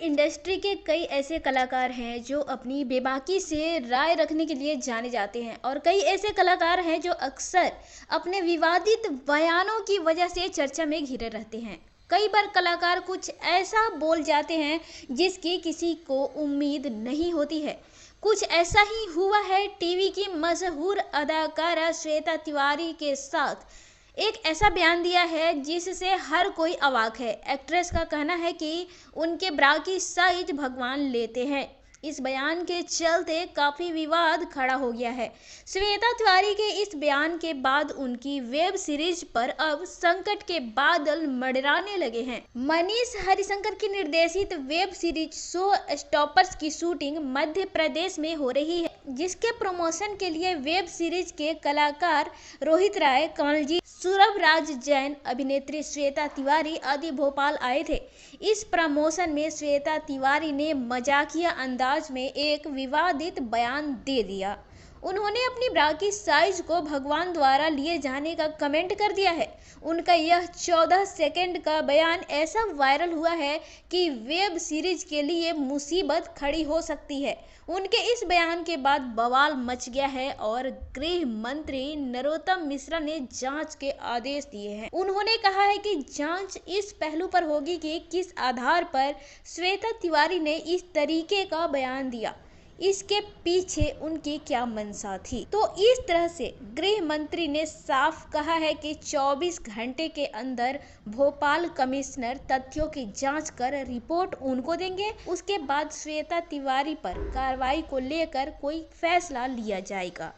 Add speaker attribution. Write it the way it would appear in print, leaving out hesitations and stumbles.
Speaker 1: Industry के कई ऐसे कलाकार हैं जो अपनी बेबाकी से राय रखने के लिए जाने जाते हैं और कई ऐसे कलाकार हैं जो अक्सर अपने विवादित बयानों की वजह से चर्चा में घिरे रहते हैं। कई बार कलाकार कुछ ऐसा बोल जाते हैं जिसकी किसी को उम्मीद नहीं होती है। कुछ ऐसा ही हुआ है टीवी की मशहूर अदाकारा श्वेता तिवारी के साथ। एक ऐसा बयान दिया है जिससे हर कोई अवाक है। एक्ट्रेस का कहना है कि उनके ब्रा की साइज भगवान लेते हैं। इस बयान के चलते काफी विवाद खड़ा हो गया है। श्वेता तिवारी के इस बयान के बाद उनकी वेब सीरीज पर अब संकट के बादल मंडराने लगे हैं। मनीष हरिशंकर की निर्देशित वेब सीरीज शो स्टॉपर्स की शूटिंग मध्य प्रदेश में हो रही है, जिसके प्रमोशन के लिए वेब सीरीज के कलाकार रोहित राय, कमलजीत, सूरभ राज जैन, अभिनेत्री श्वेता तिवारी आदि भोपाल आए थे। इस प्रमोशन में श्वेता तिवारी ने मजाकिया अंदाज में एक विवादित बयान दे दिया। उन्होंने अपनी ब्रा की साइज को भगवान द्वारा लिए जाने का कमेंट कर दिया है। उनका यह 14 सेकंड का बयान ऐसा वायरल हुआ है कि वेब सीरीज के लिए मुसीबत खड़ी हो सकती है। उनके इस बयान के बाद बवाल मच गया है और गृह मंत्री नरोत्तम मिश्रा ने जांच के आदेश दिए हैं। उन्होंने कहा है कि जांच इस पहलू पर होगी कि किस आधार पर श्वेता तिवारी ने इस तरीके का बयान दिया, इसके पीछे उनकी क्या मंशा थी। तो इस तरह से गृह मंत्री ने साफ कहा है कि 24 घंटे के अंदर भोपाल कमिश्नर तथ्यों की जांच कर रिपोर्ट उनको देंगे। उसके बाद श्वेता तिवारी पर कार्रवाई को लेकर कोई फैसला लिया जाएगा।